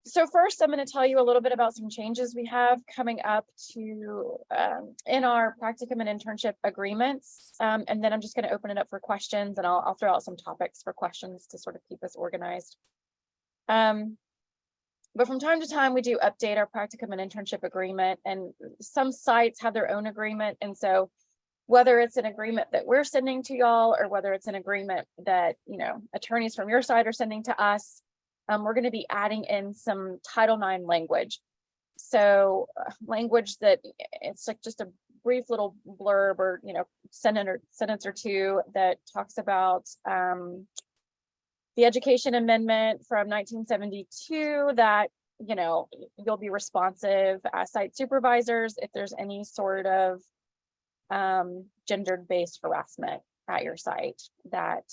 So first, I'm going to tell you a little bit about some changes we have coming up to in our practicum and internship agreements. And then I'm just going to open it up for questions, and I'll throw out some topics for questions to sort of keep us organized. But from time to time, we do update our practicum and internship agreement, and some sites have their own agreement. And so whether it's an agreement that we're sending to y'all, or whether it's an agreement that, attorneys from your side are sending to us, we're going to be adding in some Title IX language. So language that it's like just a brief little blurb or, sentence or two that talks about the Education Amendment from 1972 that, you'll be responsive as site supervisors if there's any sort of gendered-based harassment at your site, that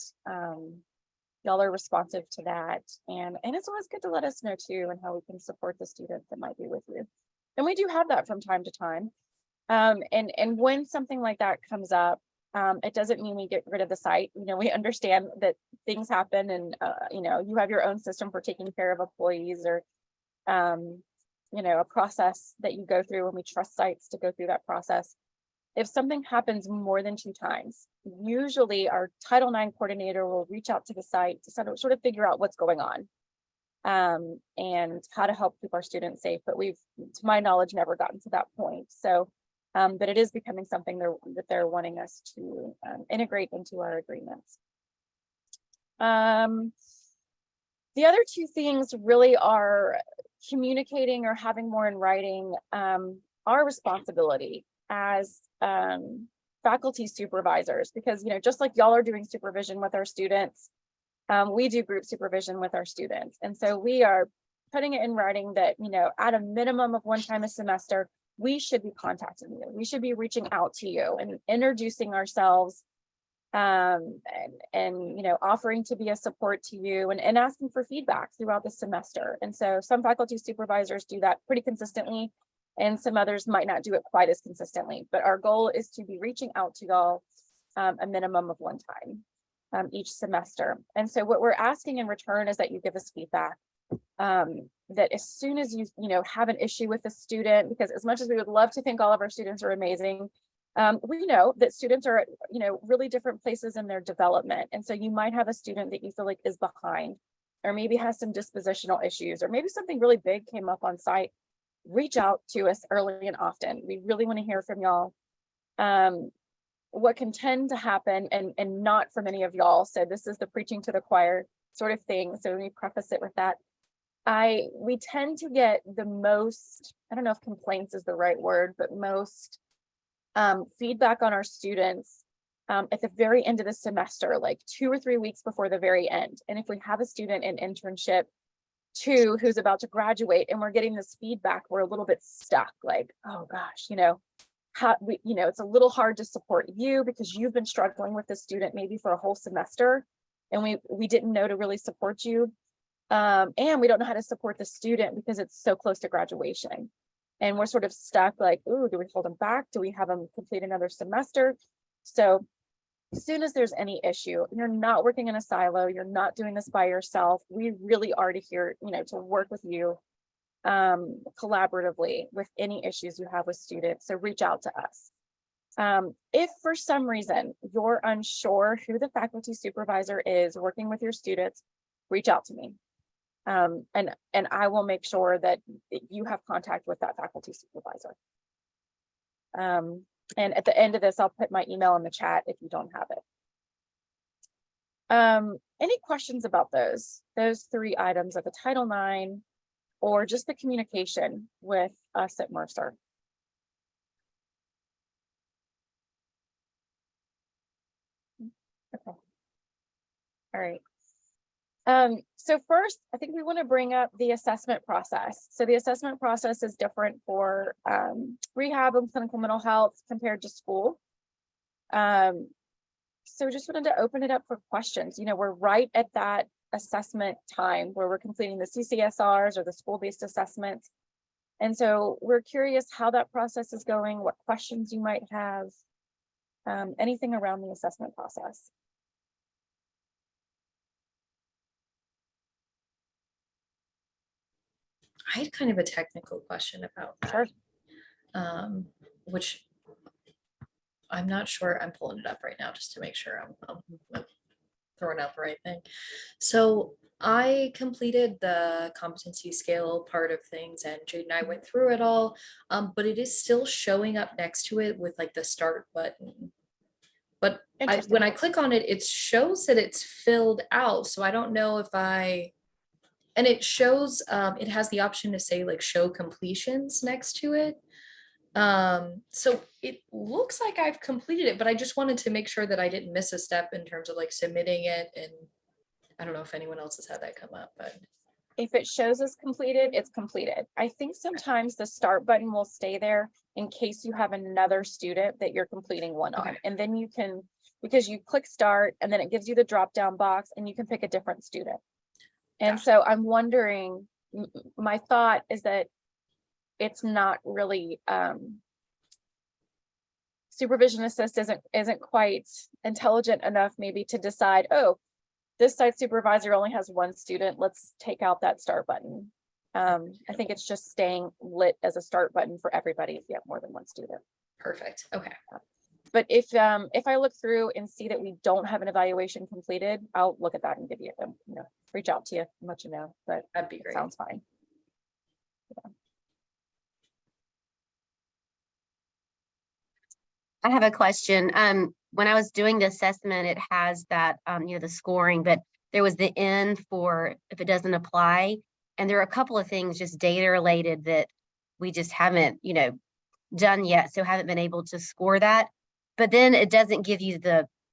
y'all are responsive to that. And it's always good to let us know too, and how we can support the students that might be with you. And we do have that from time to time. And when something like that comes up, it doesn't mean we get rid of the site. We understand that things happen, and you have your own system for taking care of employees, or a process that you go through, and we trust sites to go through that process. If something happens more than 2 times, usually our Title IX coordinator will reach out to the site to sort of figure out what's going on, and how to help keep our students safe. But we've, to my knowledge, never gotten to that point. So, but it is becoming something that they're wanting us to integrate into our agreements. The other 2 things really are communicating or having more in writing our responsibility as faculty supervisors, because just like y'all are doing supervision with our students, we do group supervision with our students. And so we are putting it in writing that at a minimum of 1 time a semester, we should be contacting you. We should be reaching out to you and introducing ourselves, and offering to be a support to you, and asking for feedback throughout the semester. And so some faculty supervisors do that pretty consistently, and some others might not do it quite as consistently. But our goal is to be reaching out to y'all a minimum of 1 time each semester. And so what we're asking in return is that you give us feedback, that as soon as you have an issue with a student, because as much as we would love to think all of our students are amazing, we know that students are at really different places in their development. And so you might have a student that you feel like is behind, or maybe has some dispositional issues, or maybe something really big came up on site. Reach out to us early and often. We really want to hear from y'all. What can tend to happen, and not for many of y'all, so this is the preaching to the choir sort of thing, so let me preface it with that. We tend to get the most, I don't know if complaints is the right word, but most feedback on our students at the very end of the semester, like 2 or 3 weeks before the very end. And if we have a student in internship 2 who's about to graduate, and we're getting this feedback, we're a little bit stuck, like, oh gosh, it's a little hard to support you because you've been struggling with this student maybe for a whole semester, and we didn't know to really support you. And we don't know how to support the student because it's so close to graduation. And we're sort of stuck, like, ooh, do we hold them back? Do we have them complete another semester? So as soon as there's any issue, you're not working in a silo, you're not doing this by yourself. We really are here, to work with you collaboratively with any issues you have with students. So reach out to us. If for some reason you're unsure who the faculty supervisor is working with your students, reach out to me. And I will make sure that you have contact with that faculty supervisor. And at the end of this, I'll put my email in the chat if you don't have it. Any questions about those 3 items of the Title IX, or just the communication with us at Mercer? Okay. All right. So first, I think we want to bring up the assessment process. So the assessment process is different for rehab and clinical mental health compared to school. So just wanted to open it up for questions. We're right at that assessment time where we're completing the CCSRs or the school-based assessments. And so we're curious how that process is going, what questions you might have, anything around the assessment process. I had kind of a technical question about that. Sure. Which I'm not sure. I'm pulling it up right now just to make sure I'm throwing out the right thing. So I completed the competency scale part of things, and Jade and I went through it all, but it is still showing up next to it with like the start button. But when I click on it, it shows that it's filled out. So I don't know if and it shows, it has the option to say like show completions next to it. So it looks like I've completed it, but I just wanted to make sure that I didn't miss a step in terms of like submitting it. And I don't know if anyone else has had that come up, but If it shows as completed, it's completed. I think sometimes the start button will stay there in case you have another student that you're completing one on. And then you can, because you click start and then it gives you the drop down box and you can pick a different student. And so I'm wondering, my thought is that it's not really, supervision assist isn't quite intelligent enough maybe to decide, oh, this site supervisor only has one student, let's take out that start button. I think it's just staying lit as a start button for everybody if you have more than one student. perfect. Okay. But if I look through and see that we don't have an evaluation completed, I'll look at that and give you, reach out to you and let you know. But That'd be great. Sounds fine. Yeah. I have a question. When I was doing the assessment, it has that, the scoring, but there was the N for if it doesn't apply. And there are a couple of things just data related that we just haven't, done yet. So haven't been able to score that. But then it doesn't give you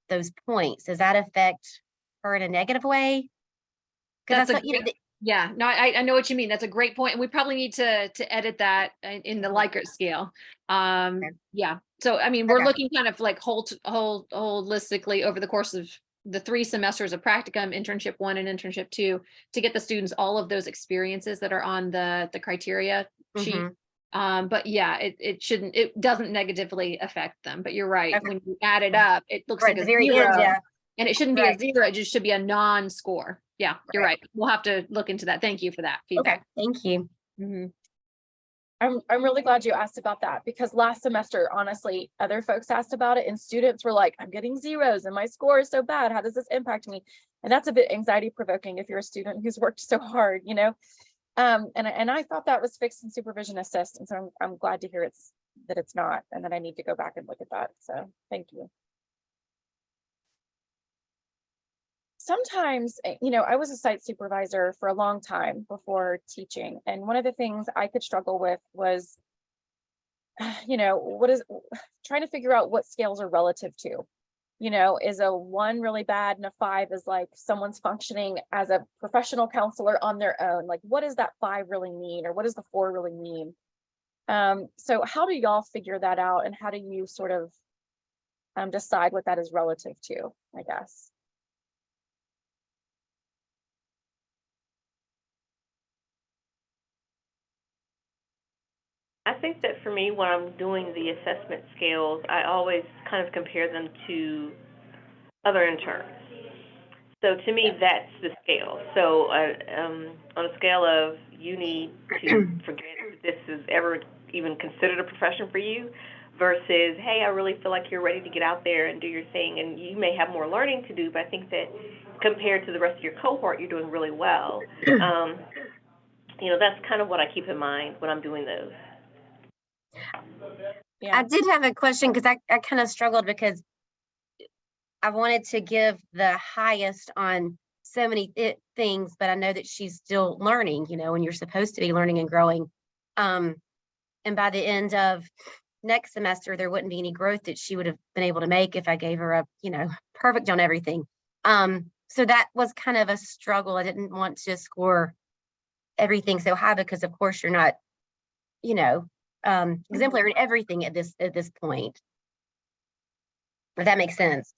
those points. Does that affect her in a negative way? Because that's what, yeah, no, I know what you mean. That's a great point. And we probably need to edit that in the Likert scale. Yeah. So, I mean, we're looking kind of like holistically over the course of the 3 semesters of practicum, internship 1 and internship 2, to get the students all of those experiences that are on the criteria sheet. But yeah, it doesn't negatively affect them, but you're right. When you add it up, it looks like a very 0. end, And it shouldn't be a 0, it just should be a non-score. Yeah, you're right. We'll have to look into that. Thank you for that feedback. Okay, thank you. I'm really glad you asked about that, because last semester, honestly, other folks asked about it and students were like, I'm getting 0s and my score is so bad. How does this impact me? And that's a bit anxiety provoking if you're a student who's worked so hard, And I thought that was fixed in supervision assist. And so I'm glad to hear that it's not, and that I need to go back and look at that. So thank you. Sometimes, I was a site supervisor for a long time before teaching. And one of the things I could struggle with was, trying to figure out what scales are relative to, is a 1 really bad and a 5 is like someone's functioning as a professional counselor on their own. Like, what does that 5 really mean? Or what does the 4 really mean? So how do y'all figure that out? And how do you sort of decide what that is relative to, I guess? I think that for me, when I'm doing the assessment scales, I always kind of compare them to other interns. So to me, that's the scale. So on a scale of you need to forget if this is ever even considered a profession for you, versus, hey, I really feel like you're ready to get out there and do your thing, and you may have more learning to do, but I think that compared to the rest of your cohort, you're doing really well. That's kind of what I keep in mind when I'm doing those. Yeah. I did have a question, because I kind of struggled, because I wanted to give the highest on so many things, but I know that she's still learning, and you're supposed to be learning and growing. And by the end of next semester, there wouldn't be any growth that she would have been able to make if I gave her a, perfect on everything. So that was kind of a struggle. I didn't want to score everything so high, because of course you're not, exemplary in everything at this point. If that makes sense.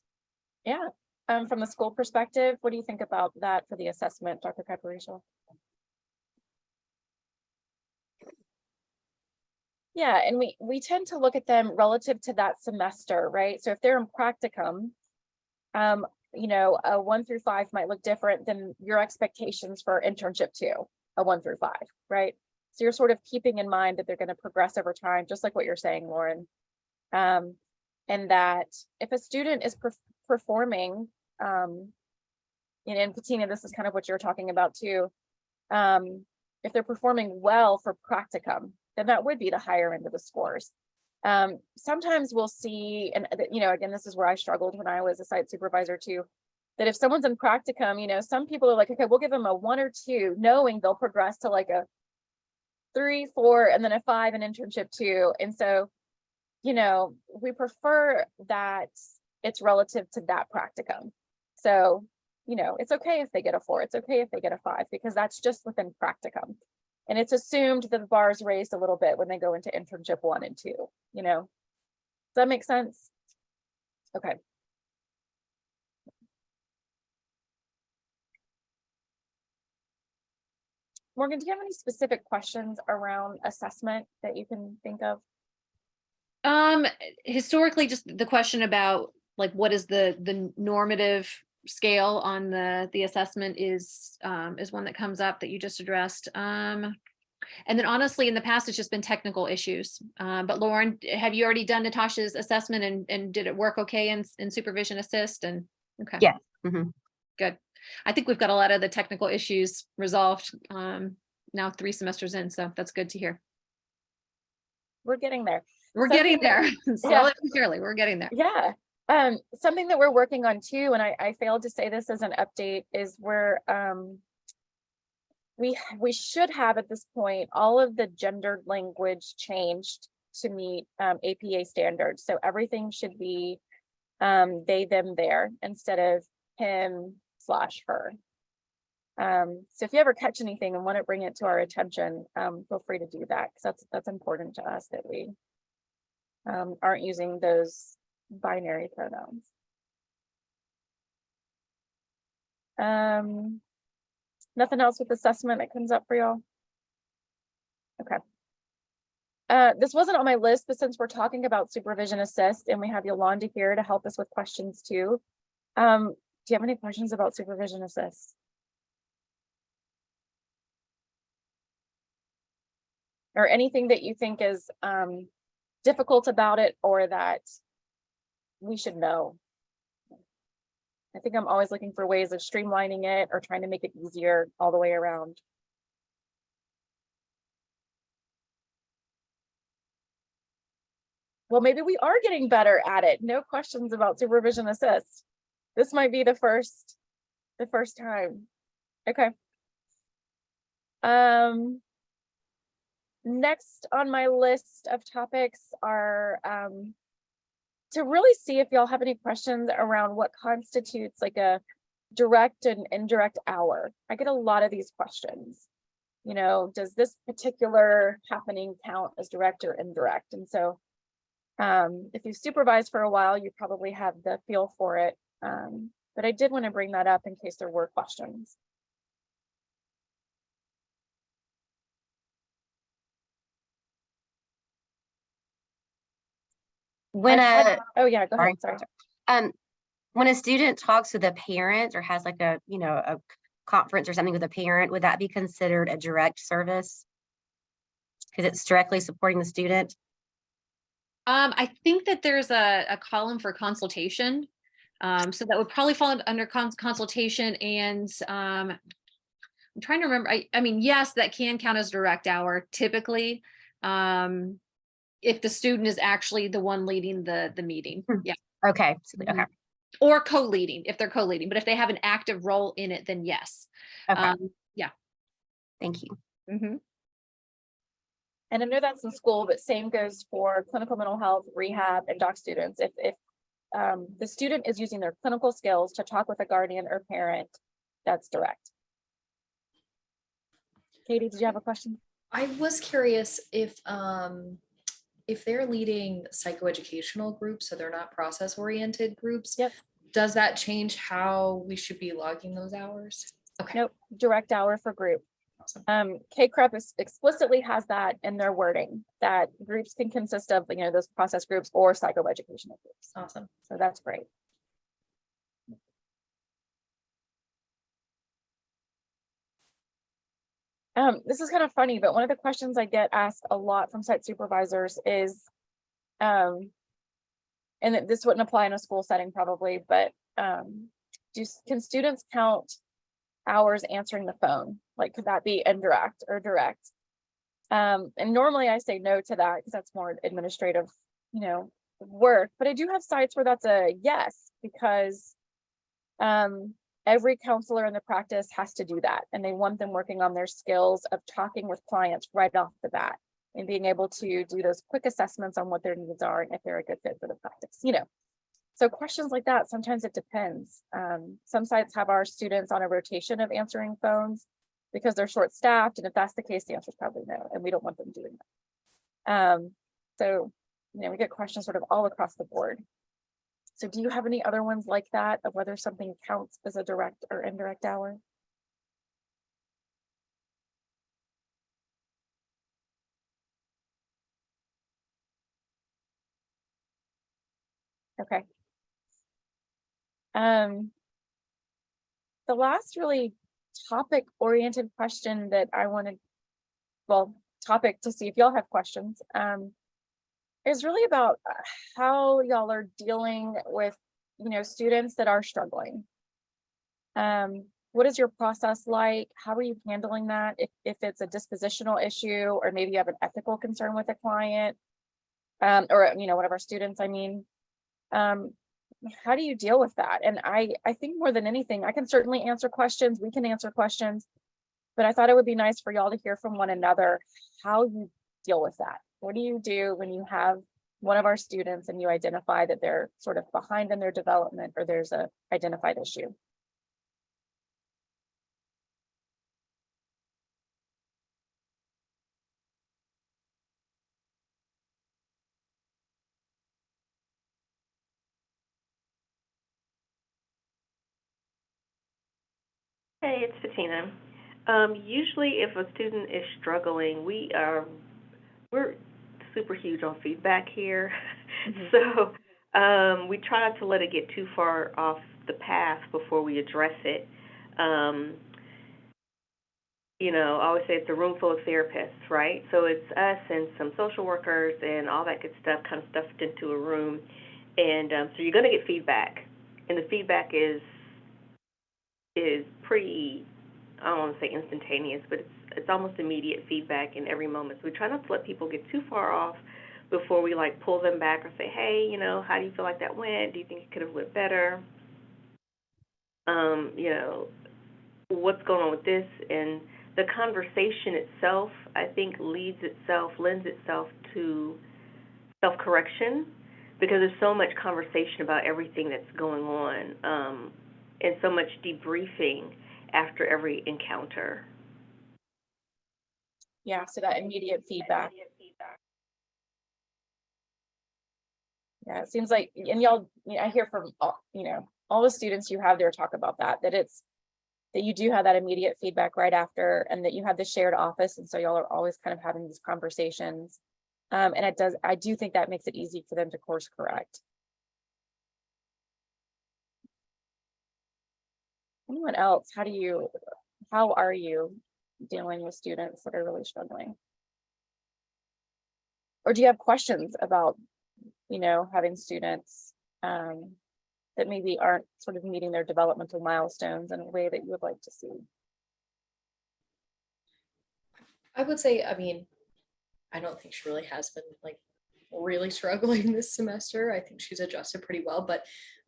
Yeah. From the school perspective, what do you think about that for the assessment, Dr. Capariccio? Yeah, and we tend to look at them relative to that semester, right? So if they're in practicum, a 1 through 5 might look different than your expectations for internship 2, a 1 through 5, right? So you're sort of keeping in mind that they're going to progress over time, just like what you're saying, Lauren. And that if a student is performing, and Patina, this is kind of what you're talking about too. If they're performing well for practicum, then that would be the higher end of the scores. Sometimes we'll see, and again, this is where I struggled when I was a site supervisor too, that if someone's in practicum, some people are like, okay, we'll give them a 1 or 2, knowing they'll progress to like a 3, 4, and then a 5 in internship 2. And so, we prefer that it's relative to that practicum. So, it's okay if they get a 4, it's okay if they get a 5, because that's just within practicum. And it's assumed that the bar is raised a little bit when they go into internship 1 and 2, Does that make sense? Okay. Morgan, do you have any specific questions around assessment that you can think of? Historically, just the question about like what is the normative scale on the assessment is one that comes up that you just addressed. And then honestly, in the past, it's just been technical issues. But Lauren, have you already done Natasha's assessment and did it work okay in supervision assist? And okay. Yeah. Mhm. Good. I think we've got a lot of the technical issues resolved now 3 semesters in, so that's good to hear. We're getting there. We're Something getting there. Yeah. Slowly and surely, we're getting there. Yeah. Something that we're working on too, and I failed to say this as an update, is we're we should have at this point all of the gendered language changed to meet APA standards. So everything should be they, them, their instead of him/her. So if you ever catch anything and want to bring it to our attention, feel free to do that, because that's important to us, that we aren't using those binary pronouns. Nothing else with assessment that comes up for y'all? Okay. This wasn't on my list, but since we're talking about supervision assist and we have Yolanda here to help us with questions too, do you have any questions about supervision assist? Or anything that you think is difficult about it, or that we should know? I think I'm always looking for ways of streamlining it or trying to make it easier all the way around. Well, maybe we are getting better at it. No questions about supervision assist. This might be the first time. Okay. Next on my list of topics are to really see if y'all have any questions around what constitutes like a direct and indirect hour. I get a lot of these questions. Does this particular happening count as direct or indirect? And so if you've supervised for a while, you probably have the feel for it. But I did want to bring that up in case there were questions. When oh yeah, go ahead. Sorry. When a student talks with a parent or has like a conference or something with a parent, would that be considered a direct service? Because it's directly supporting the student. I think that there's a column for consultation. So that would probably fall under consultation, and I'm trying to remember. I mean, yes, that can count as direct hour typically. If the student is actually the one leading the meeting. Yeah. Okay. Okay. Or co-leading, if they're co-leading, but if they have an active role in it, then yes. Okay. Yeah. Thank you. And I know that's in school, but same goes for clinical mental health, rehab, and doc students. If the student is using their clinical skills to talk with a guardian or parent, that's direct. Katie, did you have a question? I was curious if they're leading psychoeducational groups, so they're not process-oriented groups. Yep. Does that change how we should be logging those hours? Okay. Nope, direct hour for group. Awesome. KCREP explicitly has that in their wording, that groups can consist of those process groups or psychoeducational groups. Awesome. So that's great. This is kind of funny, but one of the questions I get asked a lot from site supervisors is, and this wouldn't apply in a school setting probably, but can students count hours answering the phone? Like, could that be indirect or direct? And normally I say no to that because that's more administrative, work. But I do have sites where that's a yes, because every counselor in the practice has to do that, and they want them working on their skills of talking with clients right off the bat and being able to do those quick assessments on what their needs are and if they're a good fit for the practice. So questions like that, sometimes it depends. Some sites have our students on a rotation of answering phones because they're short-staffed, and if that's the case, the answer is probably no, and we don't want them doing that. So we get questions sort of all across the board. So do you have any other ones like that, of whether something counts as a direct or indirect hour? Okay. The last really topic-oriented question that I wanted, topic to see if y'all have questions, is really about how y'all are dealing with, students that are struggling. What is your process like? How are you handling that? If it's a dispositional issue, or maybe you have an ethical concern with a client, or one of our students, how do you deal with that? And I think more than anything, I can certainly answer questions, we can answer questions, but I thought it would be nice for y'all to hear from one another how you deal with that. What do you do when you have one of our students and you identify that they're sort of behind in their development, or there's a identified issue? Hey, it's Fatina. Usually if a student is struggling, we're super huge on feedback here. So we try not to let it get too far off the path before we address it. I always say it's a room full of therapists, right? So it's us and some social workers and all that good stuff kind of stuffed into a room. And so you're going to get feedback. And the feedback is pretty, I don't want to say instantaneous, but it's almost immediate feedback in every moment. So we try not to let people get too far off before we pull them back or say, hey, how do you feel like that went? Do you think it could have went better? What's going on with this? And the conversation itself, I think, lends itself to self-correction, because there's so much conversation about everything that's going on, and so much debriefing after every encounter. Yeah, so that immediate feedback. Yeah, it seems like, and y'all, I hear from all the students you have there talk about that you do have that immediate feedback right after, and that you have the shared office, and so y'all are always kind of having these conversations. And I do think that makes it easy for them to course correct. Anyone else? How are you dealing with students that are really struggling? Or do you have questions about, having students that maybe aren't sort of meeting their developmental milestones in a way that you would like to see? I would say, I don't think she really has been really struggling this semester. I think she's adjusted pretty well, but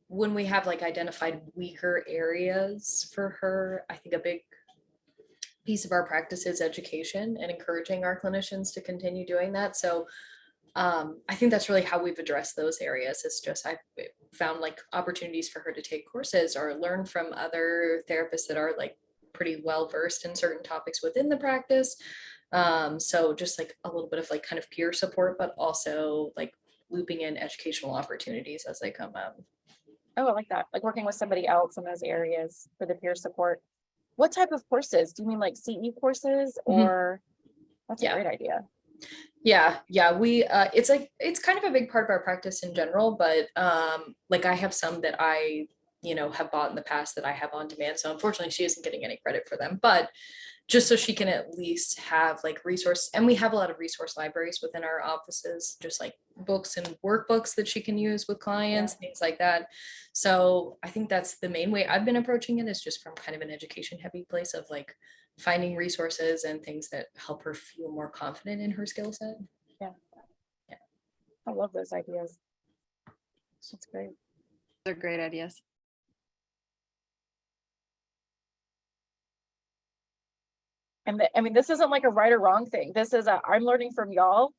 when we have identified weaker areas for her, I think a big piece of our practice is education and encouraging our clinicians to continue doing that. So I think that's really how we've addressed those areas. It's just I've found opportunities for her to take courses or learn from other therapists that are pretty well versed in certain topics within the practice. So just a little bit of kind of peer support, but also looping in educational opportunities as they come up. Oh, I like that. Working with somebody else in those areas for the peer support. What type of courses? Do you mean CE courses, or? That's a great idea. Yeah. We it's kind of a big part of our practice in general, but I have some that I have bought in the past that I have on demand. So unfortunately she isn't getting any credit for them, but just so she can at least have like resource, and we have a lot of resource libraries within our offices, just like books and workbooks that she can use with clients, things like that. So I think that's the main way I've been approaching it, is just from kind of an education heavy place of like finding resources and things that help her feel more confident in her skill set. I love those ideas. That's great. They're great ideas. And I mean, this isn't like a right or wrong thing. This is I'm learning from y'all,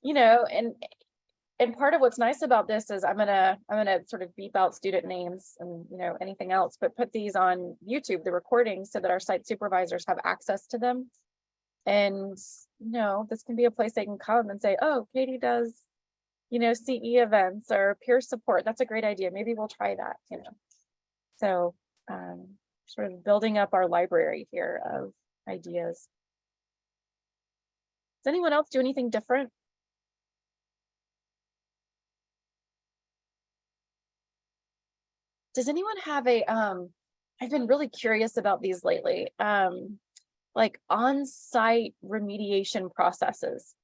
you know, and part of what's nice about this is I'm gonna sort of beep out student names and, you know, anything else, but put these on YouTube, the recordings, so that our site supervisors have access to them. And, you know, this can be a place they can come and say, oh, Katie does, you know, CE events or peer support. That's a great idea. Maybe we'll try that, you know. So sort of building up our library here of ideas. Does anyone else do anything different? Does anyone have a I've been really curious about these lately, like on-site remediation processes,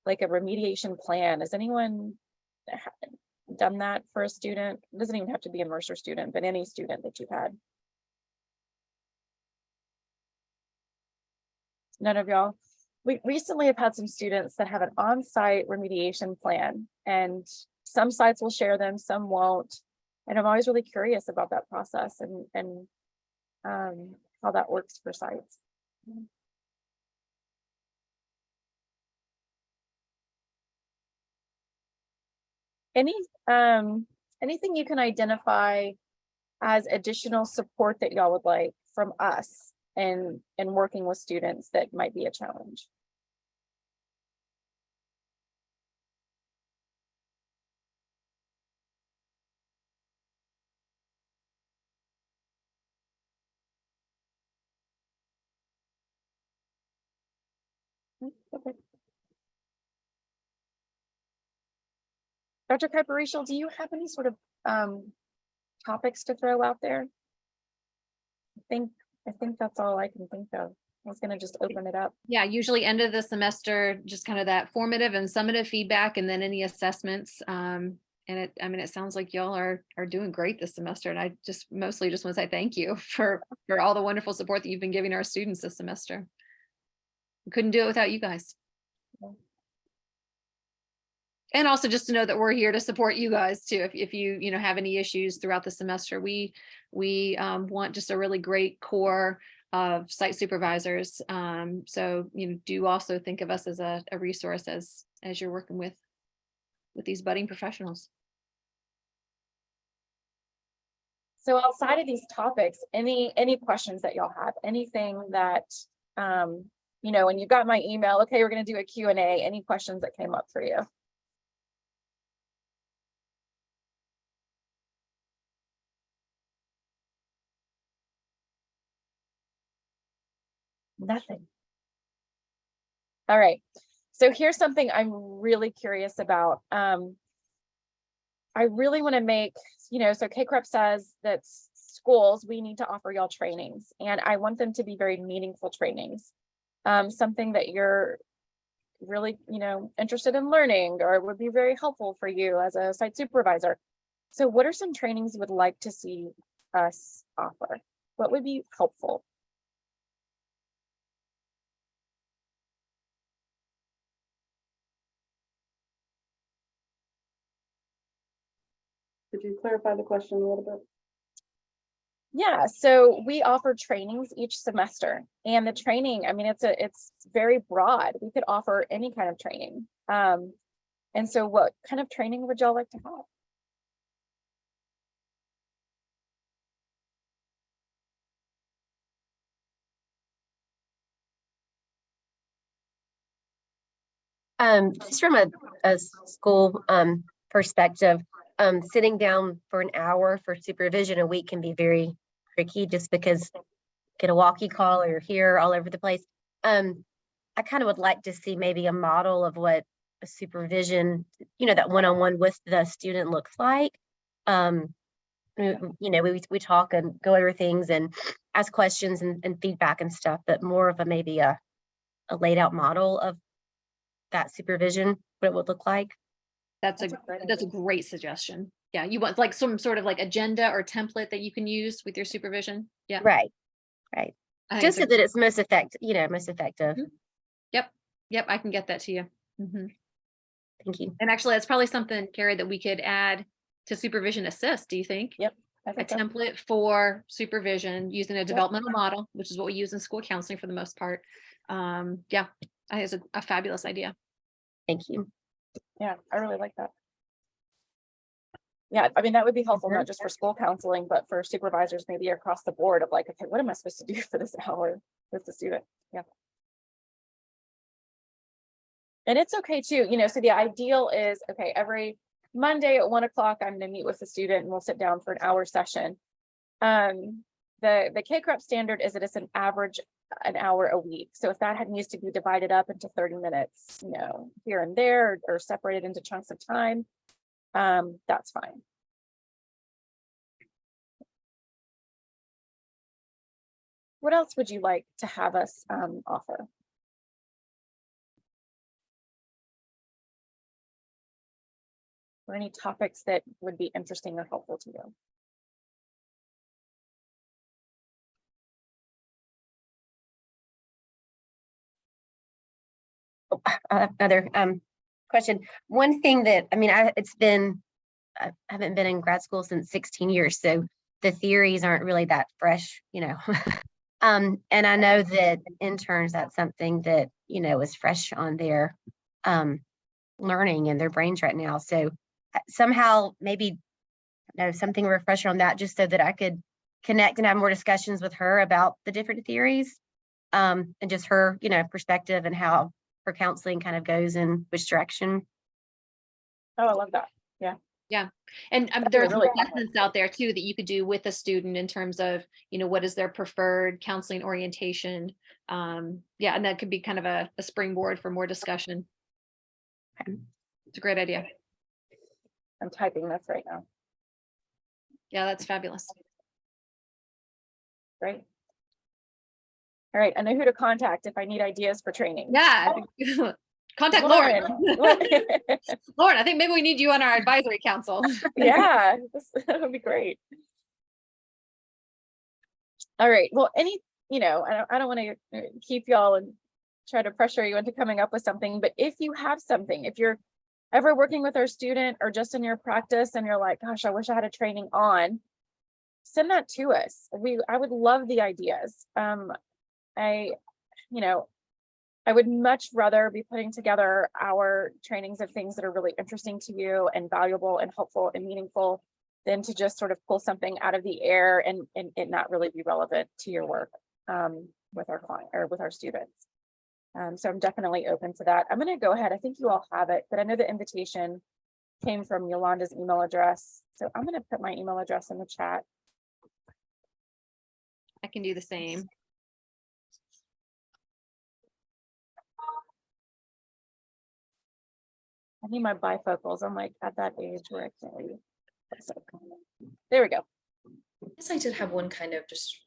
like a remediation plan. Has anyone done that for a student? It doesn't even have to be a Mercer student, but any student that you've had. None of y'all? We recently have had some students that have an on-site remediation plan, and some sites will share them, some won't. And I'm always really curious about that process and how that works for sites. Anything you can identify as additional support that y'all would like from us and working with students that might be a challenge? Okay. Dr. Kuiper, do you have any sort of topics to throw out there? I think that's all I can think of. I was gonna just open it up. Yeah, usually end of the semester, just kind of that formative and summative feedback, and then any assessments. And I mean, it sounds like y'all are doing great this semester, and I just mostly just want to say thank you for all the wonderful support that you've been giving our students this semester. We couldn't do it without you guys. And also just to know that we're here to support you guys too. If you know have any issues throughout the semester, we want just a really great core of site supervisors. So you know, do also think of us as a resource as you're working with these budding professionals. So outside of these topics, any questions that y'all have, anything that you know, when you got my email, okay, we're gonna do a Q&A, any questions that came up for you? Nothing. All right. So here's something I'm really curious about. I really want to make, you know, so KCREP says that schools, we need to offer y'all trainings, and I want them to be very meaningful trainings. Something that you're really, you know, interested in learning or would be very helpful for you as a site supervisor. So what are some trainings you would like to see us offer? What would be helpful? Could you clarify the question a little bit? Yeah, so we offer trainings each semester, and the training, I mean, it's very broad. We could offer any kind of training. And so what kind of training would y'all like to have? Just from a school perspective, sitting down for an hour for supervision a week can be very tricky, just because get a walkie call or you're here all over the place. I kind of would like to see maybe a model of what a supervision, you know, that one-on-one with the student looks like. You know, we talk and go over things, and ask questions and feedback and stuff, but more of a maybe a laid out model of that supervision, what it would look like. That's That's a great a great suggestion. Yeah, you want like some sort of like agenda or template that you can use with your supervision. Yeah. Right. I think Just so it's a- that it's most effective. Mhm. Yep, I can get that to you. Mhm. Thank you. And actually, that's probably something, Carrie, that we could add to supervision assist, do you think? Yep. I A think so. template for supervision using a developmental model, which is what we use in school counseling for the most part. Yeah, I think it's a fabulous idea. Thank you. Yeah, I really like that. Yeah, I mean, that would be helpful, not just for school counseling, but for supervisors, maybe across the board of like, okay, what am I supposed to do for this hour with the student? Yeah. And it's okay too, so the ideal is, okay, every Monday at 1 o'clock, I'm gonna meet with the student and we'll sit down for an hour session. The K-CREP standard is that it's an average an hour a week. So if that needs to be divided up into 30 minutes, here and there, or separated into chunks of time, that's fine. What else would you like to have us offer? Or any topics that would be interesting or helpful to you? Another question. One thing that, I mean, I haven't been in grad school since 16 years, so the theories aren't really that fresh, and I know that interns, that's something that, is fresh on their learning and their brains right now. So somehow maybe something refresher on that, just so that I could connect and have more discussions with her about the different theories, and just her, perspective and how her counseling kind of goes in which direction. Oh, I love that. Yeah. And That'd be there's really assessments out there too that you could do with a student in terms of, what is their preferred counseling orientation. Yeah, and that could be kind of a springboard for more discussion. Okay. It's a great idea. I'm typing this right now. Yeah, that's fabulous. Great. All right, I know who to contact if I need ideas for training. Yeah. Contact Lauren. Lauren. Lauren, I think maybe we need you on our advisory council. Yeah, that would be great. All right, well, I don't want to keep y'all and try to pressure you into coming up with something, but if you have something, if you're ever working with our student or just in your practice and you're like, gosh, I wish I had a training on, send that to us. I would love the ideas. I would much rather be putting together our trainings of things that are really interesting to you and valuable and helpful and meaningful than to just sort of pull something out of the air and it not really be relevant to your work with our client or with our students. So I'm definitely open to that. I'm going to go ahead. I think you all have it, but I know the invitation came from Yolanda's email address. So I'm going to put my email address in the chat. I can do the same. I need my bifocals. I'm like at that age where I can't read. There we go. I guess I did have one kind of just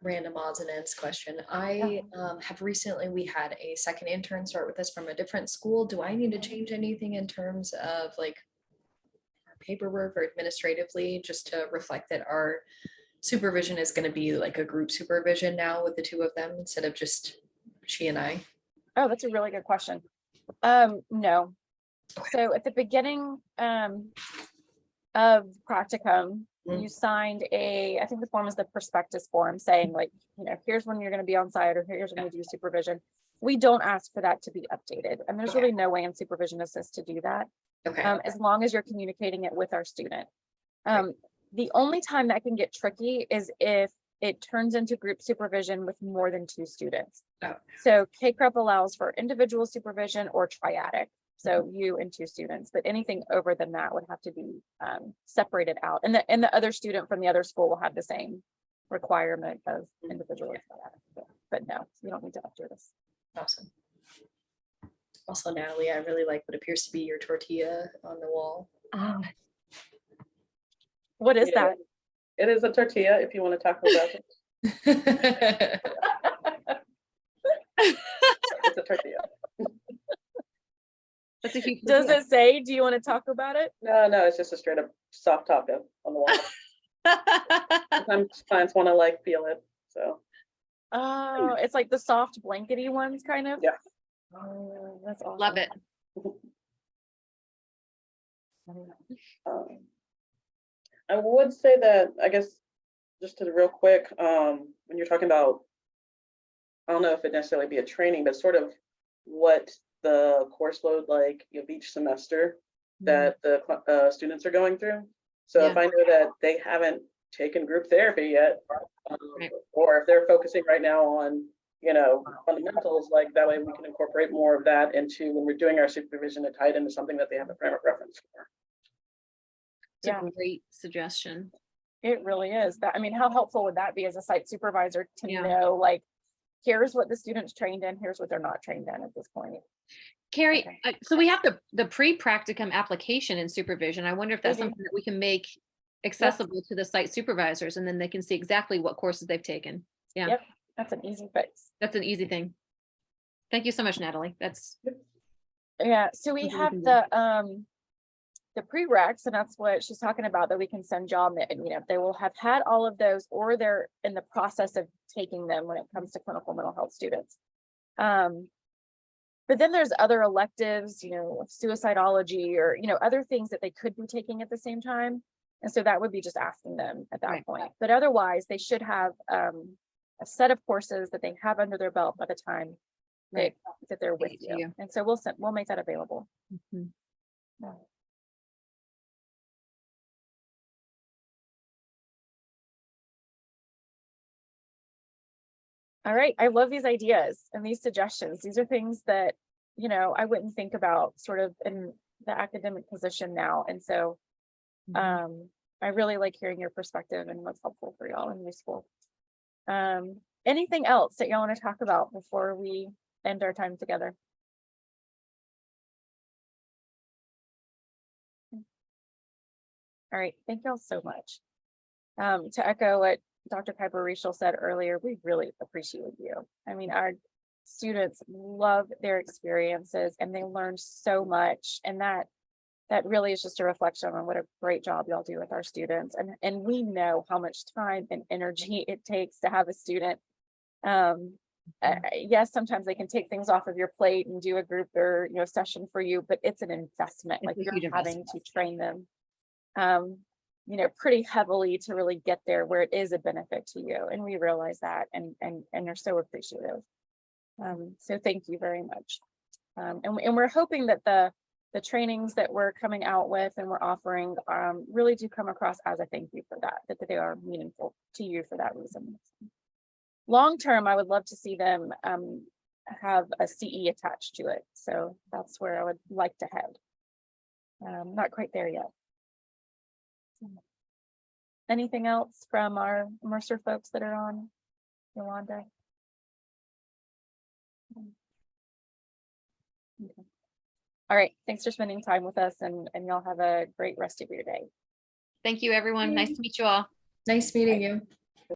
random odds and ends question. I have recently, we had a second intern start with us from a different school. Do I need to change anything in terms of like our paperwork or administratively, just to reflect that our supervision is going to be like a group supervision now with the two of them instead of just she and I? Oh, that's a really good question. No. So at the beginning of practicum, you signed I think the form is the prospectus form saying like, here's when you're going to be on site or here's when you do supervision. We don't ask for that to be updated. And there's really no way in supervision assist to do that. Okay. As long as you're communicating it with our student. The only time that can get tricky is if it turns into group supervision with more than 2 students. Oh. So K-CREP allows for individual supervision or triadic. So you and 2 students, but anything over than that would have to be separated out. And the other student from the other school will have the same requirement of individual or triadic. But no, you don't need to update this. Awesome. Also, Natalie, I really like what appears to be your tortilla on the wall. What is that? It is a tortilla if you want to talk about it. It's a tortilla. That's a huge. Does deal. it say, do you want to talk about it? No, it's just a straight up soft taco on the wall. Sometimes clients want to like feel it, so. Oh, it's like the soft blankety ones kind of? Yeah. Oh, that's awesome. Love it. I would say that, I guess, just to real quick, when you're talking about, I don't know if it necessarily be a training, but sort of what the course load like of each semester that the students are going through. So if Yeah. I know that they haven't taken group therapy yet, Right. or if they're focusing right now on, fundamentals, like that way we can incorporate more of that into when we're doing our supervision to tie it into something that they have a frame of reference for. It's Yeah. a great suggestion. It really is. That, I mean, how helpful would that be as a site supervisor to Yeah. know, like, here's what the student's trained in, here's what they're not trained in at this point. Carrie, Okay. so we have the pre-practicum application in supervision. I wonder if that's We do. something that we can make accessible to the site supervisors, and then they can see exactly what courses they've taken. Yeah, Yep. That's an easy fix. that's an easy thing. Thank you so much, Natalie. That's Yeah, so we Something we have can do. the prereqs, and that's what she's talking about, that we can send y'all, and they will have had all of those, or they're in the process of taking them when it comes to clinical mental health students. But then there's other electives, suicidology, or other things that they could be taking at the same time. And so that would be just asking them at that Right. point. But otherwise, they should have a set of courses that they have under their belt by the time Right. that they're with Great to you. you. And so we'll make that available. Mhm. Yeah. All right, I love these ideas and these suggestions. These are things that, I wouldn't think about sort of in the academic position now. And so I really like hearing your perspective and what's helpful for y'all and useful. Anything else that y'all want to talk about before we end our time together? All right, thank y'all so much. To echo what Dr. Piper Rachel said earlier, we really appreciate you. I mean, our students love their experiences and they learn so much, and that really is just a reflection on what a great job y'all do with our students. And we know how much time and energy it takes to have a student. Yes, sometimes they can take things off of your plate and do a group or session for you, but it's an investment. It's Like, a you're huge having investment. to train them pretty heavily to really get there where it is a benefit to you. And we realize that and are so appreciative. So thank you very much. And we're hoping that the trainings that we're coming out with and we're offering really do come across as a thank you for that they are meaningful to you for that reason. Long term, I would love to see them have a CE attached to it. So that's where I would like to head. Not quite there yet. Anything else from our Mercer folks that are on, Yolanda? Okay. All right, thanks for spending time with us, and y'all have a great rest of your day. Thank you, everyone. Nice to meet you all. Nice meeting you.